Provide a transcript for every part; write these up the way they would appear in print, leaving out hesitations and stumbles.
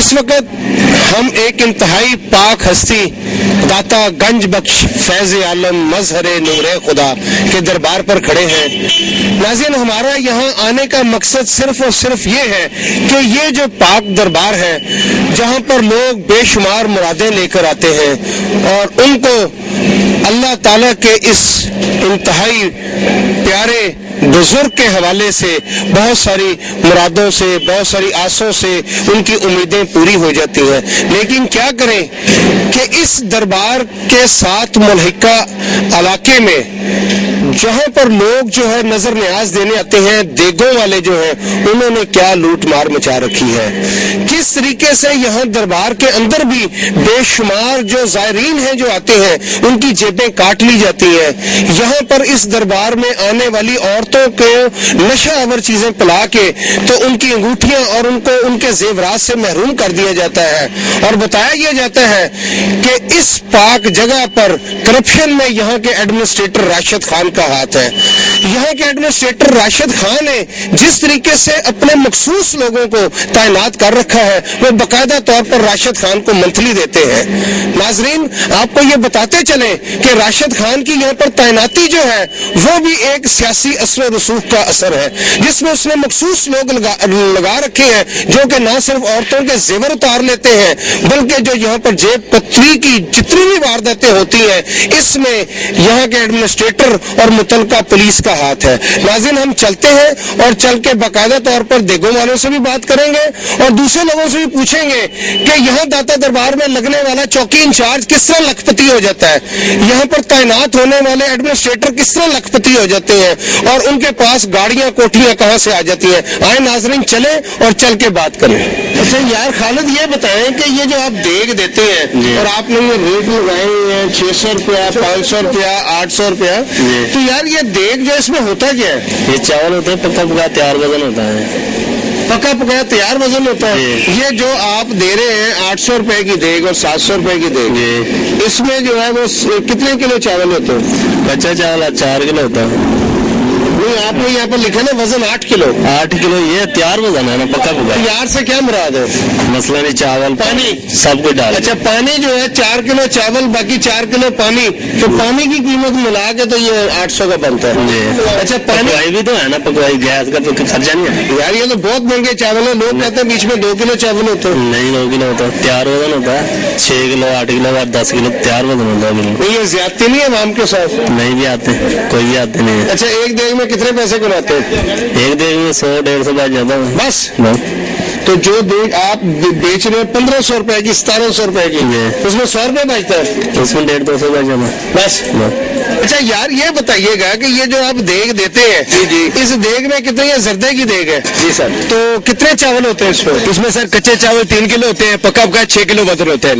اس وقت ہم ایک انتہائی پاک ہستی داتا گنج بخش فیض عالم مظہر نور خدا کے دربار پر کھڑے ہیں۔ ناظرین، ہمارا یہاں آنے کا مقصد صرف اور صرف یہ ہے کہ یہ جو پاک دربار ہے جہاں پر لوگ بے شمار مرادیں لے کر آتے ہیں اور ان کو اللہ تعالیٰ کے اس انتہائی پیارے بزرگ کے حوالے سے بہت ساری مرادوں سے، بہت ساری آسوں سے ان کی امیدیں پوری ہو جاتی ہیں، لیکن کیا کریں کہ اس دربار کے ساتھ ملحقہ علاقے میں جہاں پر لوگ جو ہے نظر نیاز دینے آتے ہیں، دیگوں والے جو ہیں انہوں نے کیا لوٹ مار مچا رکھی ہے، کس طریقے سے یہاں دربار کے اندر بھی بے شمار جو زائرین ہیں جو آتے ہیں ان کی جیبیں کاٹ لی جاتی ہیں۔ یہاں پر اس دربار میں آنے والی عورتوں کو نشہ آور چیزیں پلا کے تو ان کی انگوٹھیاں اور ان کو ان کے زیورات سے محروم کر دیا جاتا ہے، اور بتایا یہ جاتا ہے کہ اس پاک جگہ پر کرپشن میں یہاں کے ایڈمنسٹریٹر راشد خان کا ہاتھ ہے۔ یہاں کے ایڈمنسٹریٹر راشد خان نے جس طریقے سے اپنے مخصوص لوگوں کو تعینات کر رکھا ہے وہ باقاعدہ طور پر راشد خان کو منتھلی دیتے ہیں۔ ناظرین، آپ کو یہ بتاتے چلیں کہ راشد خان کی یہاں پر تعیناتی جو ہے وہ بھی ایک سیاسی اثر و رسوخ کا اثر ہے، جس میں اس نے مخصوص لوگ لگا رکھے ہیں جو کہ نہ صرف عورتوں کے زیور اتار لیتے ہیں بلکہ جو یہاں پر جیب پتری کی جتنی بھی وارداتیں ہوتی ہیں اس میں یہاں کے ایڈمنسٹریٹر اور متعلقہ پولیس کا ہاتھ ہے۔ ناظرین، ہم چلتے ہیں اور چل کے باقاعدہ طور پر دیگوں والوں سے بھی بات کریں گے اور دوسرے لوگوں سے بھی پوچھیں گے کہ یہاں داتا دربار میں لگنے والا چوکی انچارج کس طرح لکھپتی ہو جاتا ہے، یہاں پر تعینات ہونے والے ایڈمنسٹریٹر کس طرح لکھپتی ہو جاتے ہیں اور ان کے پاس گاڑیاں کوٹھیاں کہاں سے آ جاتی ہیں۔ آئے ناظرین چلیں اور چل کے بات کریں۔ اچھا یار خالد، یہ بتائیں کہ یہ جو آپ دیگ دیتے ہیں اور آپ نے یہ ریٹ لگائے ہیں 600 روپیہ 500 روپیہ 800 روپیہ، تو یار یہ دیگ جو اس میں ہوتا کیا ہے؟ یہ چاول ہوتا ہے پکا پکا تیار وزن ہوتا ہے، پکا پکایا تیار وزن ہوتا ہے۔ یہ جو آپ دے رہے ہیں 800 روپے کی دیگ اور 700 روپے کی دیگ، اس میں جو ہے وہ کتنے کلو چاول ہوتے ہیں؟ کچا چاول 4 کلو ہوتا ہے۔ نہیں، آپ نے یہاں پر لکھا نا وزن 8 کلو۔ 8 کلو یہ تیار وزن ہے نا، پکا پکا۔ تیار سے کیا مراد ہے؟ مثلاً چاول پانی سب کچھ ڈال۔ اچھا، پانی جو ہے 4 کلو چاول باقی 4 کلو پانی، تو پانی کی قیمت ملا کے تو یہ 800 کا بنتا ہے۔ اچھا، پکوائی بھی تو ہے نا، پکوائی گیس کا تو خرچہ نہیں ہے یار، یہ تو بہت مہنگے چاول ہے، لوگ کہتے ہیں بیچ میں 2 کلو چاول ہوتا ہے۔ نہیں، 2 کلو ہوتا ہے، تیار وزن ہوتا ہے 6 کلو 8 کلو اور 10 کلو تیار وزن ہوتا ہے۔ یہ زیادتی نہیں ہے عوام کے ساتھ؟ نہیں بھی آتے، کوئی بھی آتے نہیں ہے۔ اچھا، ایک دیگ میں کتنے پیسے کماتے ہیں؟ ایک دیگ میں 100-150 بچ جاتا ہے بس۔ تو جو دیگ آپ بیچ رہے ہیں 1500 روپے کی 1700 روپے کی، اس میں 100 روپے بچتا ہے؟ اس میں 150-200 بچ جاتا ہے بس۔ اچھا یار، یہ بتائیے گا کہ یہ جو آپ دیگ دیتے ہیں اس دیگ میں کتنے زردے کی دیگ ہے؟ جی سر۔ تو کتنے چاول ہوتے ہیں اس میں؟ اس میں سر کچے چاول 3 کلو ہوتے ہیں، پکا پکا 6 کلو وزن ہوتا ہے۔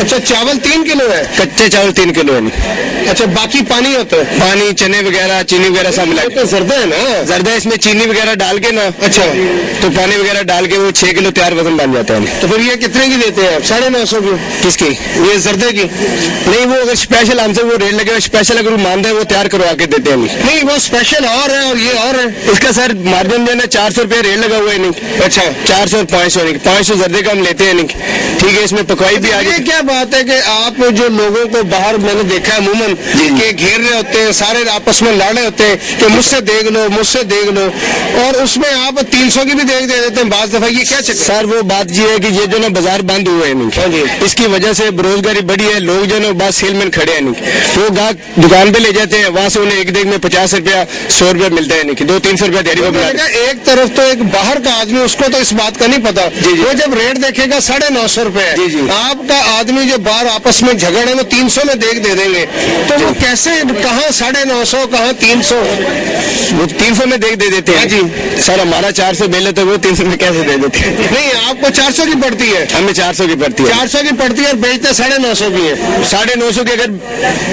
اچھا، چاول 3 کلو ہے، کچے چاول 3 کلو ہے۔ اچھا، باقی پانی ہوتا ہے؟ پانی، چنے وغیرہ، چینی وغیرہ سب ملا کے زردہ ہے نا؟ زردہ اس میں چینی وغیرہ ڈال کے نا، اچھا، تو پانی وغیرہ ڈال کے وہ 6 کلو تیار وزن بن جاتا ہے۔ تو پھر یہ کتنے کی دیتے ہیں آپ؟ 950 کی؟ کس کی؟ یہ زردے کی؟ نہیں، وہ اگر اسپیشل ہم سے وہ ریٹ لگے اسپیشل اگر مانتا ہے وہ تیار کروا کے دیتے ہیں۔ نہیں، وہ اسپیشل اور ہے اور یہ اور ہے۔ اس کا سر مارجن جو ہے نا 400 روپے ریٹ لگا ہوا ہے۔ نہیں، اچھا، 400 اور 500 نہیں، 500 زردے کا ہم لیتے ہیں۔ نہیں ٹھیک ہے، اس میں پکوائی بھی آ یہ جائے۔ کیا بات ہے کہ آپ جو لوگوں کو باہر میں نے دیکھا عموماً کہ گھیر رہے ہوتے ہیں، سارے آپس میں لڑ رہے ہوتے ہیں کہ مجھ سے دیکھ لو مجھ سے دیکھ لو، اور اس میں آپ 300 کی بھی دیکھ دے دیتے ہیں بعض دفعہ، یہ کیا چکر؟ سر وہ بات یہ ہے کہ یہ جو نا بازار بند ہوئے ہیں نہیں، اس کی وجہ سے بے روزگاری بڑی ہے، لوگ جو ہے نا بعض سیل مین کھڑے ہیں نہیں، وہ گاہک دکان پہ لے جاتے ہیں، وہاں سے انہیں ایک دیگ میں 50 روپیہ 100 روپیہ ملتا ہے نہیں، 200-300 روپیہ دیری میں۔ ایک طرف تو ایک باہر کا آدمی اس کو تو اس بات کا نہیں پتا، وہ جب ریٹ دیکھے گا 950 روپے ہے، آپ کا آدمی جو باہر آپس میں جھگڑے وہ 300 میں دیکھ دے دیں گے، تو وہ کیسے کہاں 950 کہاں 300؟ وہ 300 میں دیکھ دے دیتے ہیں۔ جی سر ہمارا 400 بیل ہے تو وہ 300 میں کیسے دے دیتے ہیں؟ نہیں، آپ کو 400 کی پڑتی ہے؟ ہمیں 400 کی پڑتی ہے۔ 400 کی پڑتی ہے اور بیچتے 950 کی ہے۔ 950 کی اگر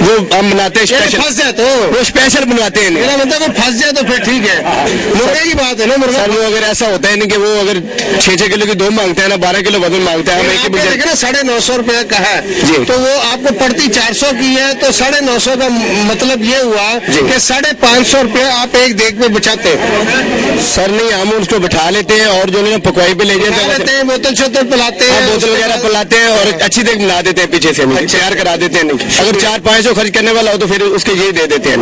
وہ ہم बनाते हैं स्पेशल। फंस जाए तो वो स्पेशल बनवाते हैं। मेरा मतलब वो फंस जाए तो फिर ठीक है, मुर्गे की बात है ना। मुर्गा सर वो अगर ऐसा होता है नहीं कि वो अगर 6-6 किलो की 2 मांगते हैं ना, 12 किलो वजन मांगता है, हम एक ही देखे ना 950 रुपए का है जी, तो वो आपको पड़ती 400 की है, तो 950 का मतलब ये हुआ कि 550 रुपए आप एक देग पे बचाते हैं। सर नहीं, हम उसको बिठा लेते हैं और जो है पकवाई पे ले जाते हैं, बोतल शोतल पिलाते हैं, बोतल वगैरह पिलाते हैं और अच्छी देख बना देते हैं पीछे से, तैयार करा देते हैं। अगर 400-500 खर्च करने वाला हो तो फिर उसके ये दे देते हैं।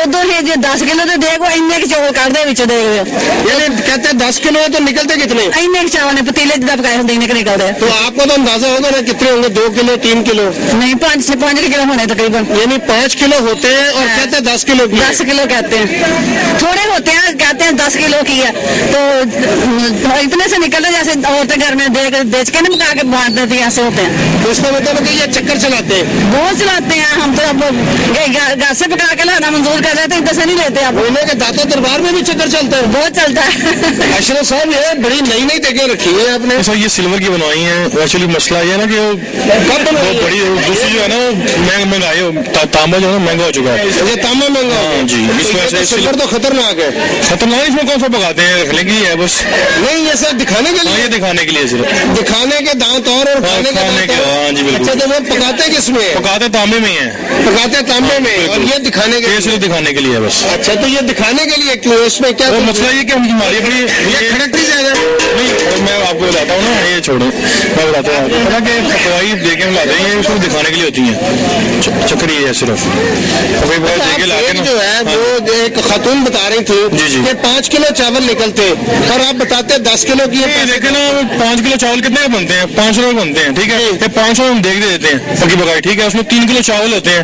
उधर ही जो 10 किलो तो देखो इन्ने के चावल कर दे विच देख, यानी कहते हैं 10 किलो है तो निकलते कितने? इन्ने के चावल ने पतीले दबकाए होंगे, इन्ने के निकलते हैं। तो आपको तो अंदाजा होगा ना कितने होंगे, 2 किलो 3 किलो? नहीं, 5 किलो होने तकरीबन। यानी 5 किलो होते हैं और कहते हैं 10 किलो 10 किलो कहते हैं, थोड़े होते हैं, कहते हैं 10 किलो की है, तो इतने से निकलते जैसे औरतें घर में बेच के ना पका के बांट देती है, ऐसे होते हैं। तो इसका मतलब कि ये चक्कर चलाते हैं, बहुत चलाते हैं। हम तो अब घर से पका के लाना मंजूर कर रहे थे, इधर से नहीं लेते। अब बोले के दाता दरबार में भी चक्कर चलता है, बहुत चलता है। अशरफ साहब ये बड़ी नई नई देखें रखी है आपने। सर ये सिल्वर की बनवाई है। एक्चुअली मसला ये है ना कि कब वो बड़ी दूसरी जो है ना महंगाई, तांबा जो है ना महंगा हो चुका है। ये तांबा महंगा हो गया जी, इस वजह से सिल्वर तो खतरनाक है। खतरनाक, इसमें कौन सा पकाते हैं, रखने की है बस। नहीं ये सर दिखाने के लिए, ये दिखाने के लिए सिर्फ, दिखाने के दांत और खाने के। हाँ जी बिल्कुल। अच्छा तो वो पकाते किसमें? पकाते तांबे में है, पकाते तांबे में, और ये दिखाने के लिए, सिर्फ दिखाने के लिए बस। अच्छा तो ये दिखाने के लिए क्यों, इसमें क्या मसला ये कि हमारी अपनी ये खड़कती ज्यादा नहीं, मैं आपको बताता हूँ ना, ये छोड़ो मैं बताता हूँ आपको कि पकवाई देके हम लाते हैं, उसको दिखाने के लिए होती है, चक्कर ये है सिर्फ। जो है वो एक खातून बता रही थी कि 5 किलो चावल निकलते और आप बताते 10 किलो की। देखे ना 5 किलो चावल कितने बनते हैं, 500 रुपए बनते हैं, ठीक है। ये 500 हम देख देते हैं पकी पकाई, ठीक है। उसमें 3 किलो चावल होते हैं,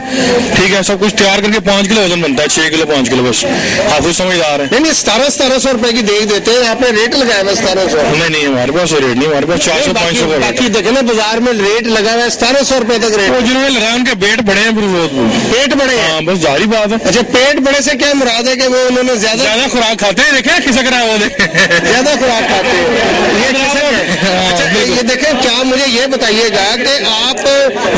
ठीक है। सब कुछ तैयार करके 5 किलो वजन बनता है, 6 किलो 5 किलो बस। आप कुछ समझदार है। नहीं 1700 रुपए की देख देते हैं, आपने रेट लगाया है 1700? नहीं हमारे पास रेट नहीं, हमारे पास 400-500 का। बाकी देखे ना बाजार में रेट लगा हुआ है 1700 रुपए तक रेट। जिन्होंने लगाया उनके पेट बड़े हैं, पेट बड़े हैं, बस जारी बात है। अच्छा पेट बड़े से क्या मुराद है कि वो उन्होंने ज्यादा खुराक खाते हैं, देखे खिसक रहा है वो, ज्यादा खुराक खाते हैं ये देखें। क्या मुझे ये बताइएगा कि आप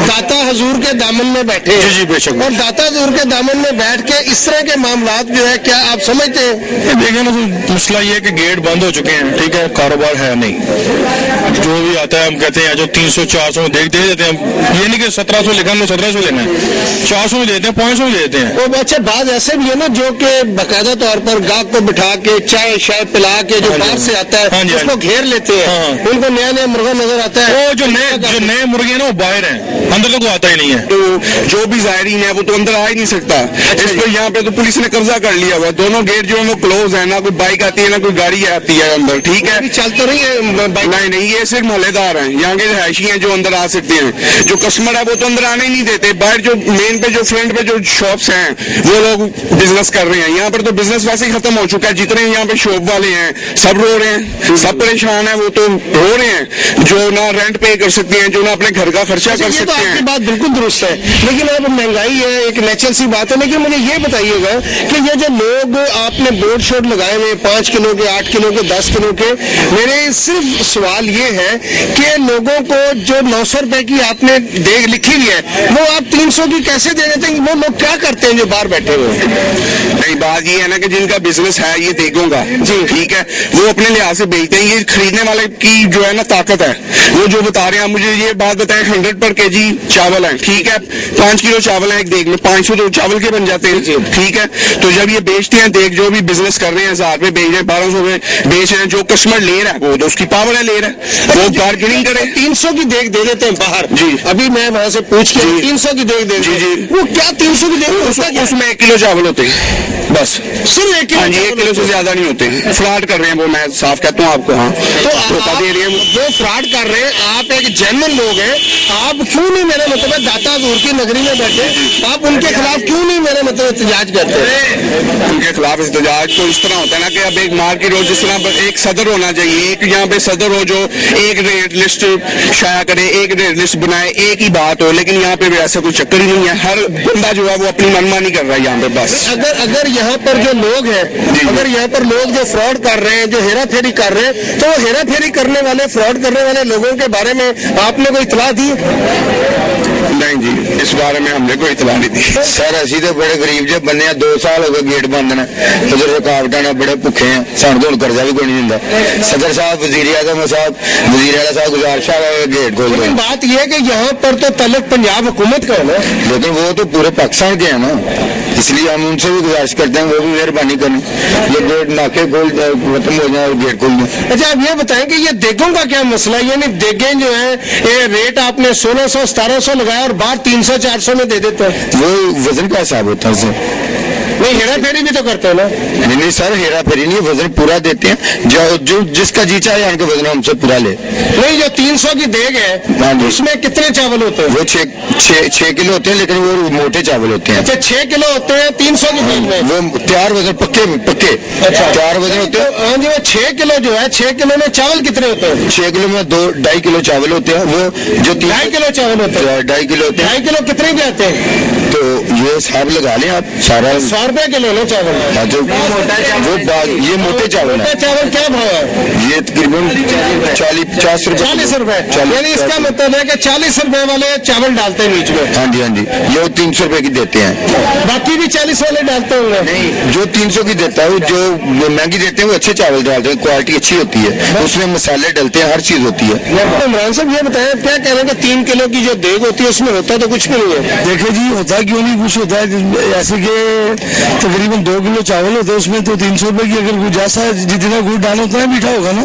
दाता हजूर के दामन में बैठे हैं, जी बेशक, और दाता हजूर के दामन में बैठ के इस तरह के मामलात जो है क्या आप समझते हैं? देखिए ना मसला ये है कि गेट बंद हो चुके हैं, ठीक है, कारोबार है नहीं। जो भी आता है हम कहते हैं जो 300-400 में दे देते हैं, ये नहीं कि 1700 लिखा हमने 1700 लेना है, 400 में देते हैं, 500 में देते हैं। वो अच्छा बात ऐसे भी है ना जो कि बाकायदा तौर पर गाहक को बिठा के चाय शाय पिला के जो बाहर से आता है उसको घेर लेते हैं, उनको नया नया मुर्गा नजर आता है। वो जो नए मुर्गे ना वो बाहर हैं, अंदर तो कोई आता ही नहीं है। तो जो भी जायरीन है वो तो अंदर आ ही नहीं सकता। इस पर यहाँ पे तो पुलिस ने कब्जा कर लिया हुआ, दोनों गेट जो है वो क्लोज है, ना कोई बाइक आती है ना कोई गाड़ी आती है अंदर, ठीक है। चल तो नहीं है नहीं ये सिर्फ मोहल्लेदार हैं, यहाँ के रहायशी हैं जो अंदर आ सकते हैं। जो कस्टमर है वो तो अंदर आने ही नहीं देते। बाहर जो मेन पे जो फ्रंट पे जो शॉप्स हैं वो लोग बिजनेस कर रहे हैं। यहाँ पर तो बिजनेस वैसे ही खत्म हो चुका है। जितने यहाँ पे शॉप वाले हैं सब रो रहे हैं, सब परेशान है, वो तो रो रहे हैं जो ना रेंट पे कर सकते हैं, जो ना अपने घर का खर्चा कर सकते हैं। आपकी बात बिल्कुल दुरुस्त है, लेकिन अब महंगाई है एक नेचुरल सी बात है। लेकिन मुझे ये बताइएगा कि ये जो लोग आपने बोर्ड शोर्ड लगाए हुए 5 किलो के, 8 किलो के, 10 किलो के, मेरे सिर्फ सवाल ये है कि लोगों को जो 900 रुपए की आपने देख लिखी हुई है वो आप 300 की कैसे दे देते हैं? वो लोग क्या करते हैं जो बाहर बैठे हुए? नहीं बात ये है ना कि जिनका बिजनेस है ये देगोगा जी, ठीक है, वो अपने लिहाज से बेचते हैं। ये खरीदने वाले की जो है ना ताकत है, वो जो बता रहे हैं। मुझे ये बात बताएं 100 पर केजी चावल है, ठीक है, 5 किलो चावल है एक देग में, 500 तो चावल के बन जाते हैं, ठीक है। तो जब ये बेचते हैं देख, जो भी बिजनेस कर रहे हैं 1000 पे बेच रहे हैं, 1200 में बेच रहे हैं, जो कस्टमर ले रहा है वो तो उसकी पावर है, ले रहा है, वो बार्गेनिंग करे। 300 की देख दे देते हैं बाहर जी। अभी मैं वहां से पूछ के 300 की देख दे जी, वो क्या 300 की देख? उसमें 1 किलो चावल होते हैं बस, सिर्फ 1 किलो? हाँ जी, 1 किलो से ज्यादा नहीं होते हैं। फ्रॉड कर रहे हैं वो, मैं साफ कहता हूँ आपको। हाँ तो आप दे रहे हैं वो फ्रॉड कर रहे हैं, आप एक जेन्युइन लोग हैं, आप क्यों नहीं मेरे मतलब दाता हजूर की नगरी में बैठे, आप उनके खिलाफ क्यों नहीं मेरे मतलब एहतजाज करते? उनके खिलाफ एहतजाज तो इस तरह होता है ना कि अब एक मार्केट हो, जिस तरह एक सदर होना चाहिए, एक यहाँ पे सदर हो जो एक रेट लिस्ट शाया करे, एक रेट लिस्ट बनाए, एक ही बात हो। लेकिन यहाँ पे भी ऐसा कोई चक्कर ही नहीं है, हर बंदा जो है वो अपनी मनमानी कर रहा है यहाँ पे बस। अगर यहाँ पर जो लोग हैं, अगर यहाँ पर लोग जो फ्रॉड कर रहे हैं, जो हेरा फेरी कर रहे हैं, तो वो हेरा फेरी करने वाले, फ्रॉड करने वाले लोगों के बारे में आपने कोई इत्तला दी? نہیں جی اس بارے میں ہم نے کوئی اطلاع نہیں دی سر اسی تو بڑے غریب جے بننے 2 سال ہو گئے گیٹ بند نے ادھر رکاوٹاں نے بڑے بھوکے ہیں سانوں تو قرضہ بھی کوئی نہیں دیندا صدر صاحب وزیر اعظم صاحب وزیر اعلیٰ صاحب گزارش ہے گیٹ کھول دیں بات یہ ہے کہ یہاں پر تو تعلق پنجاب حکومت کا ہے نا لیکن وہ تو پورے پاکستان کے ہیں نا اس لیے ہم ان سے بھی گزارش کرتے ہیں وہ بھی مہربانی کریں یہ گیٹ ناکے کھول ختم ہو جائیں اور گیٹ کھول دیں اچھا آپ یہ بتائیں کہ یہ دیگوں کا کیا مسئلہ ہے یعنی دیگیں جو ہیں یہ ریٹ آپ نے 1600-1700 لگایا اور باہر 300-400 میں دے دیتے ہیں وہ وزن کا حساب ہوتا ہے سر نہیں ہیرا پھیری بھی تو کرتے ہیں نا نہیں سر ہیرا پھیری نہیں وزن پورا دیتے ہیں جو جس کا جی چاہے ان کے وزن ہم سے پورا لے نہیں جو 300 کی دیگ ہے اس میں کتنے چاول ہوتے ہیں وہ 6 کلو ہوتے ہیں لیکن وہ موٹے چاول ہوتے ہیں اچھا 6 کلو ہوتے ہیں 300 کی دیگ میں وہ تیار وزن پکے تیار وزن ہوتے ہیں ہاں جی وہ 6 کلو جو ہے 6 کلو میں چاول کتنے ہوتے ہیں 6 کلو میں 2.5 کلو چاول ہوتے ہیں وہ جو 2.5 کلو چاول ہوتے ہیں 2.5 کلو ہوتے ہیں 2.5 کلو کتنے کے آتے ہیں تو یہ حساب لگا لیں آپ سارا 100 روپے کلو لو چاول یہ موٹے چاول ہے چاول کیا بھاؤ ہے یہ تقریباً 40-50 روپے 40 روپے یعنی اس کا مطلب ہے کہ 40 روپے والے چاول ڈالتے ہیں بیچ میں ہاں جی یہ 300 روپے کی دیتے ہیں باقی بھی 40 والے ڈالتے ہوں گے جو 300 کی دیتا ہے جو مہنگی دیتے ہیں وہ اچھے چاول ڈالتے ہیں کوالٹی اچھی ہوتی ہے اس میں مسالے ڈلتے ہیں ہر چیز ہوتی ہے عمران صاحب یہ بتائیں کیا کہہ رہے ہیں کہ 3 کلو کی جو دیگ ہوتی ہے اس میں ہوتا تو کچھ بھی نہیں ہے دیکھیں جی ہوتا کیوں نہیں کچھ ہوتا ہے ایسے کہ تقریباً 2 کلو چاول ہوتا ہے اس میں تو 300 روپے کی اگر کوئی جیسا جتنا گڑ ڈالا اتنا میٹھا ہوگا نا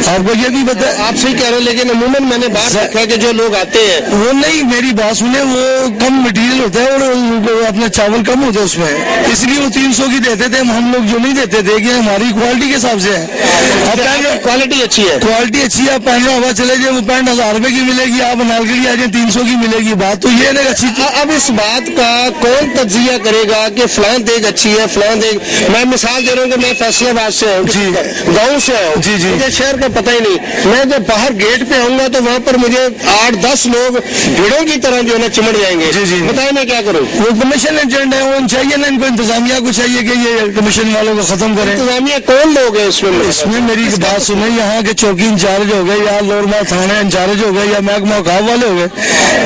آپ کو یہ بھی بتا آپ صحیح کہہ رہے ہیں لیکن عموماً میں نے بات دیکھا کہ جو لوگ آتے ہیں وہ نہیں میری بات سنیں وہ کم مٹیریل ہوتا ہے اور اپنا چاول کم ہوتا ہے اس میں اس لیے وہ 300 کی دیتے تھے ہم لوگ جو نہیں دیتے تھے کہ ہماری کوالٹی کے حساب سے ہے کوالٹی اچھی ہے کوالٹی اچھی ہے آپ پہننا ہوا چلے جائے وہ پینٹ 1000 روپے کی ملے گی آپ انال کے لیے آ جائیں 300 کی ملے گی بات تو یہ نہیں اچھی اب اس بات کا کون تجزیہ کرے گا کہ فلاں دیگ اچھی ہے فلاں دیگ میں مثال دے رہا ہوں کہ میں فیصلہ آباد سے ہوں جی گاؤں سے ہوں جی مجھے شہر کا پتہ ہی نہیں میں جب باہر گیٹ پہ آؤں گا تو وہاں پر مجھے 8-10 لوگ بھیڑوں کی طرح جو ہے نا چمڑ جائیں گے جی بتائیں میں کیا کروں وہ کمیشن ایجنٹ ہے وہ چاہیے نا ان کو انتظامیہ کو چاہیے کہ یہ کمیشن والوں کو ختم کریں انتظامیہ کون لوگ ہیں اس میں میری بات سنیں یہاں کے چوکی انچارج ہو گئے یا لورما تھانہ انچارج ہو گئے یا محکمہ اوقاف والے ہو گئے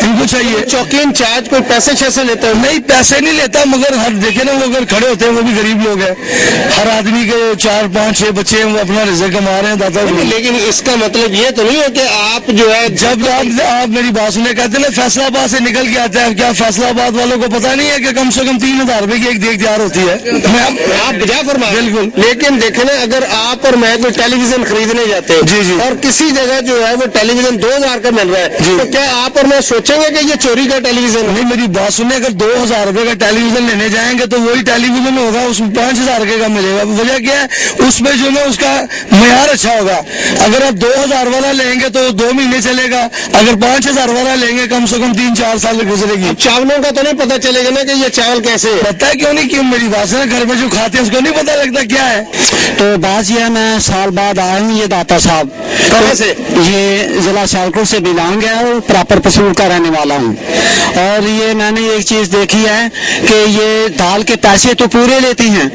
ان کو چاہیے چوکی انچارج کوئی پیسے شیسے لیتا ہے نہیں پیسے نہیں لیتا مگر ہر دیکھے نا وہ اگر کھڑے ہوتے ہیں وہ بھی غریب لوگ ہیں ہر آدمی کے 4-5-6 بچے ہیں وہ اپنا رزق کما رہے ہیں دادا لیکن اس کا مطلب یہ تو نہیں ہے کہ آپ جو ہے جب آپ میری بات سنیں کہتے ہیں فیصلہ آباد سے نکل کے آتا ہے کیا فیصلہ آباد والوں کو پتا نہیں ہے کہ کم سے کم 3000 روپے کی ایک دیگ تیار ہوتی ہے آپ بجا فرما بالکل لیکن دیکھیں نا اگر آپ اور میں کوئی ٹیلی ویژن خریدنے جاتے جی اور کسی جگہ جو ہے وہ ٹیلی ویژن 2000 کا مل رہا ہے تو کیا آپ اور میں سوچیں گے کہ یہ چوری کا ٹیلی ویژن نہیں میری بات سنیں اگر 2000 روپے کا ٹیلی ویژن لینے جائیں گے تو وہی ٹیلی ویژن ہوگا اس میں 5000 روپے کا ملے گا وجہ کیا ہے اس میں جو ہے اس کا معیار اچھا ہوگا اگر آپ 2000 والا لیں گے تو 2 مہینے چلے گا اگر 5000 والا لیں گے کم سے کم 3-4 سال گزرے گی چاولوں کا تو نہیں پتا چلے گا نا کہ یہ چاول کیسے پتا ہے کیوں نہیں کیوں میری بات سے گھر میں جو کھاتے ہیں اس کو نہیں پتا لگتا کیا ہے تو بات یہ ہے میں سال بعد آیا ہوں یہ داتا صاحب کہاں سے یہ ضلع سیالکوٹ سے بلانگ ہے اور پراپر پسور کا رہنے والا ہوں اور یہ میں نے ایک چیز دیکھی ہے کہ یہ دال کے پیسے تو پورے لیتے ہیں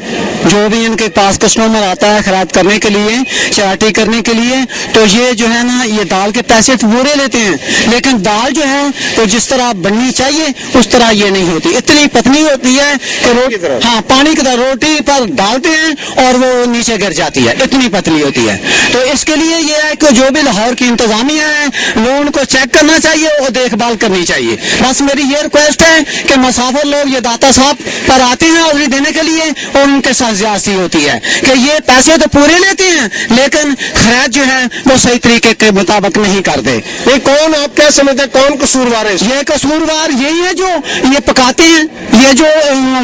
جو بھی ان کے پاس کسٹمر آتا ہے خرید کرنے کے لیے چاٹی کرنے کے لیے تو یہ جو ہے نا یہ دال کے پیسے تو پورے لیتے ہیں لیکن دال جو ہے تو جس طرح بننی چاہیے اس طرح یہ نہیں ہوتی اتنی پتلی ہوتی ہے کہ ہاں پانی کی طرح روٹی پر ڈالتے ہیں اور وہ نیچے گر جاتی ہے اتنی پتلی ہوتی ہے تو اس کے لیے یہ ہے کہ جو بھی لاہور کی انتظامیہ ہے وہ ان کو چیک کرنا چاہیے اور دیکھ بھال کرنی چاہیے بس میری یہ ریکویسٹ ہے کہ مسافر لوگ یہ داتا صاحب پر آتے ہیں آرڈر دینے کے لیے اور ان کے ساتھ زیادتی ہوتی ہے کہ یہ پیسے تو پورے لیتے ہیں لیکن خرید جو ہے وہ صحیح طریقے کے مطابق نہیں کرتے یہ کون آپ کیا سمجھتے ہیں کون قصوروار ہے یہ قصوروار یہی ہے جو یہ پکاتے ہیں یہ جو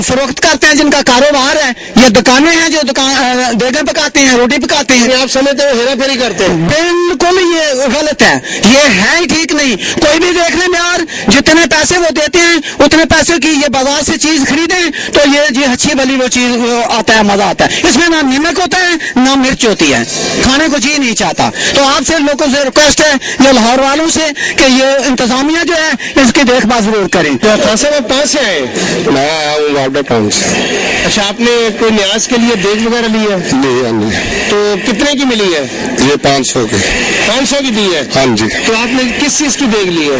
فروخت کرتے ہیں جن کا کاروبار ہے یہ دکانیں ہیں جو دیگیں پکاتے ہیں روٹی پکاتے ہیں آپ سمجھتے ہیں ہیرا پھیری کرتے ہیں بالکل یہ غلط ہے یہ ہے ہی ٹھیک نہیں کوئی بھی دیکھ لیں یار جتنے پیسے وہ دیتے ہیں اتنے پیسے کی یہ بازار سے چیز خریدیں تو یہ اچھی بلی وہ چیز آتا ہے مزہ آتا ہے اس میں نہ نمک ہوتا ہے نہ مرچ ہوتی ہے کھانے کو جی نہیں چاہتا تو آپ سے لوگوں سے ریکویسٹ ہے یہ لاہور والوں سے کہ یہ انتظامیہ جو ہے اس کی دیکھ بھال ضرور کریں کہاں سے آئے میں آیا ہوں واپڈا ٹاؤن سے اچھا آپ نے کوئی نیاز کے لیے دیگ وغیرہ لی ہے نہیں تو کتنے کی ملی ہے یہ 500 کے 500 की दी है। हाँ जी, तो आपने किस चीज की देख ली है?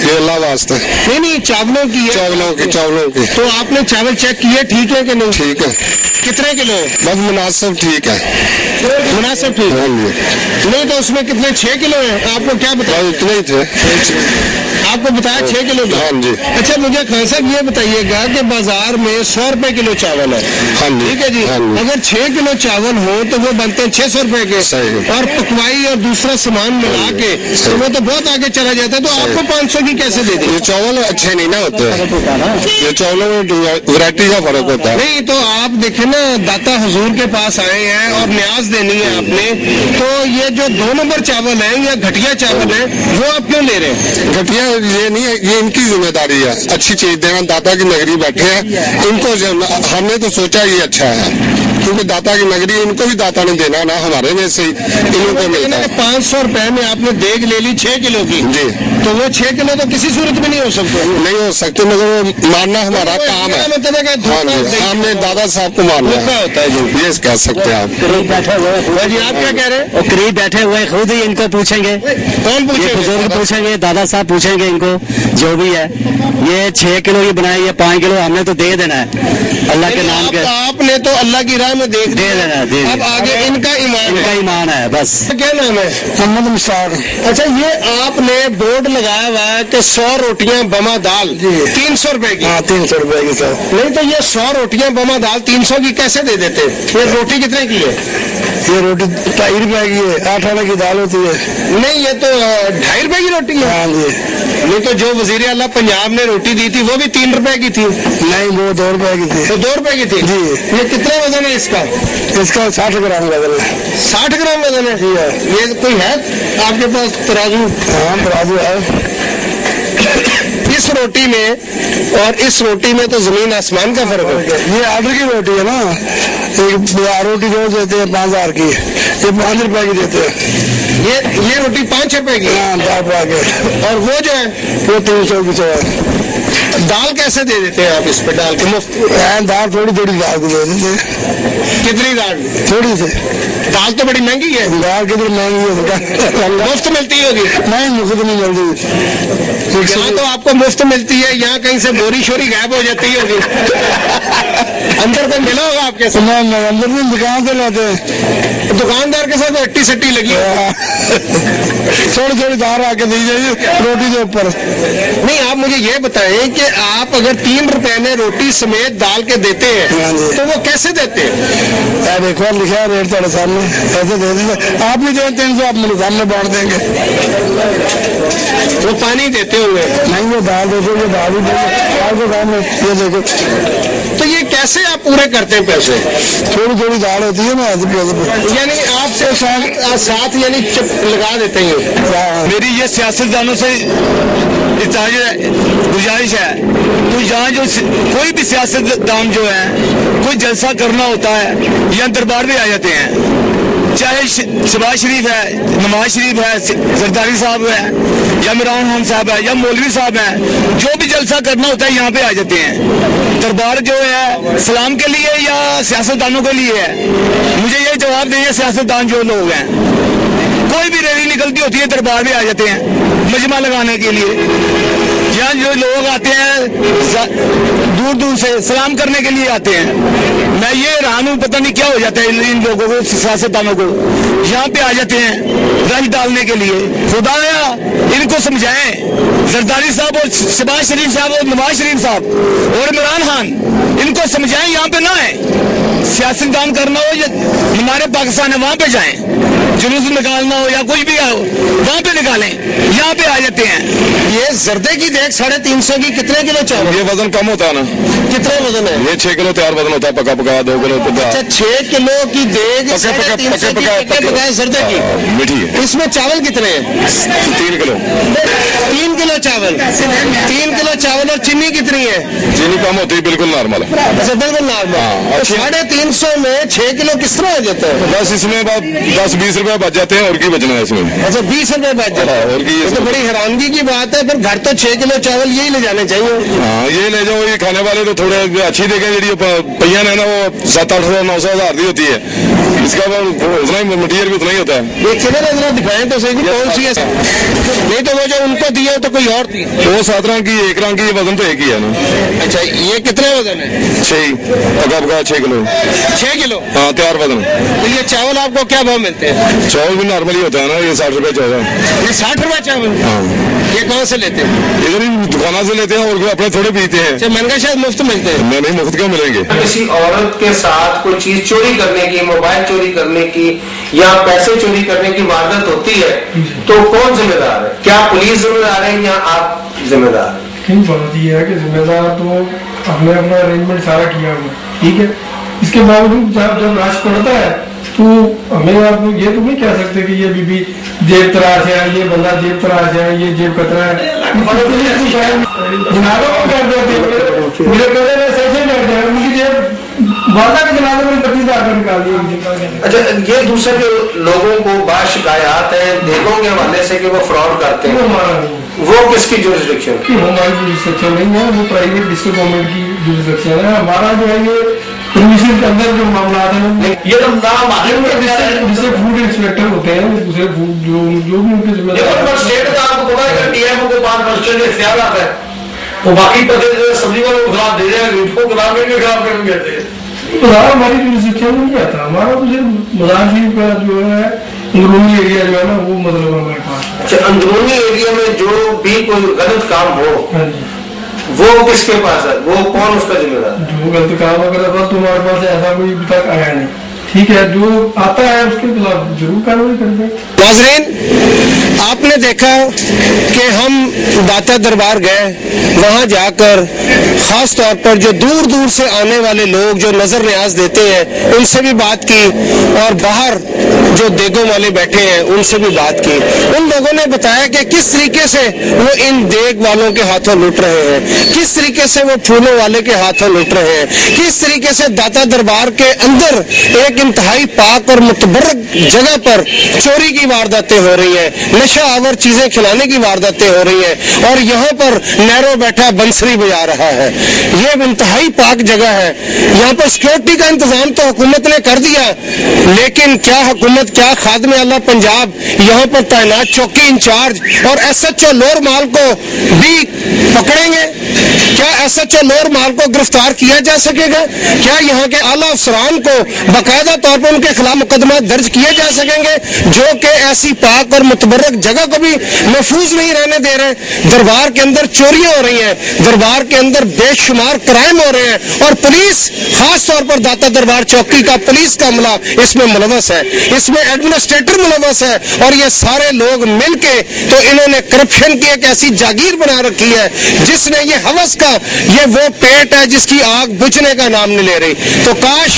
ये अल्लाह वास्ते। नहीं, चावलों की है। चावलों की। तो आपने चावल चेक किए ठीक है कि नहीं? ठीक है। कितने किलो? बस मुनासिब ठीक है। मुनासिब ठीक है। हाँ जी। नहीं तो उसमें कितने 6 किलो है? आपको क्या बताया? इतने ही थे। आपको बताया 6 किलो का? हाँ जी। अच्छा, मुझे खान साहब ये बताइएगा कि बाजार में 100 रुपए किलो चावल है। हाँ जी। ठीक है जी। हाँ जी। अगर 6 किलो चावल हो तो वो बनते हैं 600 रुपए के। सही। और पकवाई और दूसरा सामान मिला के तो वो तो बहुत आगे चला जाता है। तो आपको 500 की कैसे दे दी? ये चावल अच्छे नहीं ना होते, ये चावलों में वैरायटी का फर्क होता है। नहीं तो आप देखे ना, दाता हुजूर के पास आए हैं और न्याज देनी है आपने, तो ये जो 2 नंबर चावल है या घटिया चावल है वो आप क्यों ले रहे हैं? घटिया ये नहीं है, ये इनकी जिम्मेदारी है अच्छी चीज देना। दाता की नगरी बैठे हैं, इनको हमने तो सोचा ये अच्छा है, क्योंकि दाता की नगरी, इनको भी दाता ने देना ना, हमारे में से इनको मिलता है। 500 रुपए में आपने देग ले ली 6 किलो की जी, तो वो 6 किलो तो किसी सूरत में नहीं हो सकता। नहीं हो सकते, मगर मानना हमारा काम है। मतलब है कि हाँ जी, हमने दादा साहब को मानना होता है जी, ये कह सकते हैं आप। करीब बैठे हुए जी, आप क्या कह रहे हैं? और करीब बैठे हुए खुद ही इनको पूछेंगे, कौन ये बुजुर्ग पूछे? पूछेंगे, दादा साहब पूछेंगे इनको, जो भी है। ये 6 किलो की बनाई है, 5 किलो हमने तो दे देना है अल्लाह के नाम के। आपने तो अल्लाह की राह में दे देना है, अब आगे इनका इनका ईमान ईमान है बस। क्या नाम है? मोहम्मद मुश्ताक। अच्छा, ये आपने बोर्ड लगाया हुआ है कि 100 रोटियां बमा दाल 300 रुपए की। हाँ, 300 रुपए की सर। नहीं तो ये 100 रोटियां बमा दाल 300 की कैसे दे देते? ये रोटी कितने की है? ये रोटी 2.5 रुपए की है, 8 आने की दाल होती है। नहीं, ये तो 2.5 रुपए की रोटी है। हाँ जी। नहीं तो जो वजीर आला पंजाब ने रोटी दी थी वो भी 3 रुपए की थी। नहीं, वो 2 रुपए की थी। तो 2 रुपए की थी जी। ये कितना वजन है इसका? इसका 60 ग्राम वजन है। 60 ग्राम वजन है। जी है। ये कोई है आपके पास तराजू? हाँ, तराजू है। इस रोटी में और इस रोटी में तो जमीन आसमान का फर्क है। ये आर्डर की रोटी है ना, एक रोटी रोज देते हैं 5000 की, ये 5 रुपए की देते हैं। ये रोटी 5 रुपए की। हाँ, दाल पा के। और वो जो है वो 300 की है। दाल कैसे दे देते हैं आप इस पे डाल के मुफ्त? दाल थोड़ी थोड़ी दाल की दे देते हैं। कितनी दाल? थोड़ी सी दाल तो बड़ी महंगी है। दाल कितनी महंगी है, मुफ्त मिलती होगी? नहीं, मुफ्त नहीं मिलती। यहाँ तो आपको मुफ्त मिलती है, यहाँ कहीं से बोरी शोरी गायब हो जाती होगी। अंदर तो मिला होगा आपके साथ? नहीं, अंदर में दुकान से लाते हैं। दुकानदार के साथ अट्टी सट्टी लगी थोड़ी थोड़ी दाल आके दी जाइए रोटी के ऊपर। नहीं, आप मुझे ये बताएं कि आप अगर 3 रुपए में रोटी समेत डाल के देते हैं तो वो कैसे देते हैं? देखो, लिखा है रेट तुम्हारे सामने, ऐसे दे दीजिए। आप भी देते हैं तो आप मेरे सामने बांट देंगे। वो पानी देते हुए? नहीं, वो दाल देते, वो दाल भी देंगे आपको सामने। ये देखो, तो ये कैसे आप पूरे करते हैं पैसे? थोड़ी थोड़ी दाल होती है ना, ऐसे पैसे। यानी आपसे साथ यानी चुप लगा देते हैं। मेरी ये सियासतदानों से गुजारिश है, तो यहाँ जो कोई भी सियासतदान जो है, कोई जलसा करना होता है, यहाँ दरबार में आ जाते हैं। चाहे शहबाज शरीफ है, नवाज शरीफ है, जरदारी साहब है, या इमरान खान साहब है, या मौलवी साहब है, जो भी जलसा करना होता है यहाँ पे आ जाते हैं। दरबार जो है सलाम के लिए या सियासतदानों के लिए है? मुझे ये जवाब देंगे सियासतदान जो लोग हैं। कोई भी रैली निकलती होती है दरबार में आ जाते हैं मजमा लगाने के लिए। यहाँ जो लोग आते हैं दूर दूर से सलाम करने के लिए आते हैं। मैं ये हैरान हूँ, पता नहीं क्या हो जाता है इन लोगों को, सियासतदानों को। यहाँ पे आ जाते हैं रंग डालने के लिए। खुदाया इनको समझाएं, जरदारी साहब और शहबाज शरीफ साहब और नवाज शरीफ साहब और इमरान खान, इनको समझाएं यहाँ पे ना आए। सियासतदान करना हो या हमारे पाकिस्तान है, वहाँ पे जाएं। जुलूस निकालना हो या कुछ भी हो, वहाँ पे निकालें। यहाँ पे आ जाते हैं। ये जर्दे की देख 350 की कितने किलो चावल? ये वजन कम होता है ना। कितना वजन है? ये 6 किलो तैयार वजन होता है, पका पका 2 किलो पका। अच्छा, 6 किलो की देग पके जर्दे की मीठी है। इसमें चावल कितने हैं? 3 किलो। 3 किलो चावल। 3 किलो चावल और चीनी कितनी है? चीनी कम होती है, बिल्कुल नॉर्मल है। अच्छा, बिल्कुल नॉर्मल। 350 में 6 किलो किस तरह हो जाता है? बस इसमें 10-20 रुपए बच जाते हैं, और की बचना है इसमें। अच्छा, 20 रुपए बच जाता है। और की तो बड़ी हैरानगी की बात है। फिर घर तो 6 किलो चावल यही ले जाने चाहिए। हाँ, ये ले जाओ, ये खाने वाले तो थोड़े अच्छी देखें जी पहिया है ना वो 7-8 900 हज़ार की होती है, इसका उतना ही मटीरियल भी उतना ही होता है। देखिए ना जरा दिखाएं तो सही कौन सी है, नहीं तो वो जो उनको दिया तो कोई और थी। वो 7 रंग की 1 रंग की, वजन तो एक ही है ना। अच्छा ये कितने वजन है? 6 किलो 6 किलो हाँ तैयार वजन। तो ये चावल आपको क्या भाव मिलते हैं? चावल भी नॉर्मली होता है ना, ये 60 रुपए चावल। ये 60 रुपए चावल? हाँ। ये कहाँ से लेते हैं? इधर ही दुकाना से लेते हैं और अपने थोड़े पीते हैं। महंगा शायद मुफ्त मिलते हैं। नहीं मुफ्त क्यों मिलेंगे? किसी औरत के साथ कोई चीज चोरी करने की, मोबाइल चोरी करने की या पैसे चोरी करने की वारदात होती है तो कौन जिम्मेदार है? क्या पुलिस जिम्मेदार है या आप जिम्मेदार है? बात यह है कि जिम्मेदार तो हमने अपना अरेंजमेंट सारा किया हुआ, ठीक है। इसके बावजूद जब राश पड़ता है तो हमें आप ये तो नहीं कह सकते कि ये बीबी जेब तराश है, ये बंदा जेब तराश है, ये जेब कतरा है। जनाजों को कर देते मेरे कहते हैं सही कर दिया, उनकी जेब वादा के जनाजे में 25,000 निकाल दिए। अच्छा ये दूसरे के लोगों को बात शिकायत है देखों के हवाले से कि वो फ्रॉड करते हैं, वो किसकी जुरिसडिक्शन? हमारी जुरिसडिक्शन नहीं है, वो प्राइवेट डिस्ट्रिक्ट गवर्नमेंट की जुरिसडिक्शन है। हमारा जो है ये प्रोविजन के अंदर जो मामला है ये तो नाम जिससे फूड इंस्पेक्टर होते हैं, दूसरे फूड जो भी उनके जिम्मेदार स्टेट का आपको पता है टीएमओ को 5% इख्तियार आता है, वो बाकी पते सब्जी वालों को खिलाफ दे रहे हैं, को खिलाफ के खिलाफ कहते हैं। हमारी जुरिसडिक्शन में नहीं आता, हमारा तो सिर्फ मजार शरीफ का जो है अंदरूनी एरिया जो है ना वो मतलब हमारे पास। अच्छा अंदरूनी एरिया में जो भी कोई गलत काम हो वो किसके पास है, वो कौन उसका जिम्मेदार? जो गलत काम अगर तुम्हारे पास ऐसा कोई अभी तक आया नहीं, ठीक है, जो आता है उसके खिलाफ जरूर कार्रवाई करते हैं। नाज़रीन आपने देखा कि हम दाता दरबार गए, वहां जाकर खास तौर पर जो दूर दूर से आने वाले लोग जो नजर न्याज देते हैं उनसे भी बात की, और बाहर जो देगों वाले बैठे हैं उनसे भी बात की। उन लोगों ने बताया कि किस तरीके से वो इन देग वालों के हाथों लुट रहे हैं, किस तरीके से वो फूलों वाले के हाथों लुट रहे हैं, किस तरीके से दाता दरबार के अंदर एक इंतहाई पाक और मुतबर्रक जगह पर चोरी की वारदातें हो रही हैं, नशा आवर चीजें खिलाने की वारदातें हो रही हैं, और यहाँ पर नैरो बैठा बंसरी बजा रहा है। ये इंतहाई पाक जगह है, यहाँ पर सिक्योरिटी का इंतजाम तो हुकूमत ने कर दिया, लेकिन क्या हुकूमत, क्या खादिम आला पंजाब यहाँ पर तैनात चौकी इंचार्ज और SHO लोअर माल को भी पकड़ेंगे? क्या SHO लोअर माल को गिरफ्तार किया जा सकेगा? क्या यहाँ के आला अफसरान को बाकायदा तौर पर उनके खिलाफ मुकदमा दर्ज किए जा सकेंगे जो कि ऐसी पाक और मुतबर्रक जगह को भी महफूज नहीं रहने दे रहे? दरबार के अंदर चोरियां हो रही हैं, दरबार के अंदर बेशुमार क्राइम हो रहे हैं, और पुलिस खास तौर पर दाता दरबार चौकी का पुलिस का अमला इसमें मुलव्वस है, इसमें एडमिनिस्ट्रेटर मुलव्वस है, और ये सारे लोग मिलके तो इन्होंने करप्शन की एक ऐसी जागीर बना रखी है जिसने ये हवस का ये वो पेट है जिसकी आग बुझने का नाम नहीं ले रही। तो काश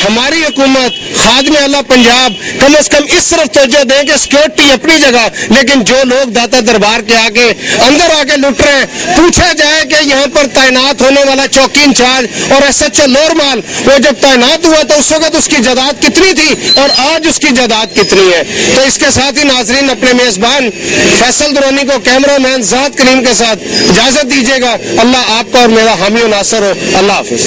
हमारी हुकूमत खादिम आला पंजाब कम से कम इस तरफ तवज्जो दें कि सिक्योरिटी अपनी जगह, लेकिन जो लोग दाता दरबार के आगे अंदर आके लुट रहे हैं पूछा जाए कि यहाँ पर तैनात होने वाला चौकी इंचार्ज और SHO लोअर माल वो जब तैनात हुआ तो उस वक्त उसकी जायदाद कितनी थी और आज उसकी जायदाद कितनी है? तो इसके साथ ही नाजरीन अपने मेजबान फैसल दुरानी को कैमरामैन ज़ात करीम के साथ इजाजत दीजिएगा। अल्लाह आपका और मेरा हामी और नासर हो। अल्लाह हाफिज।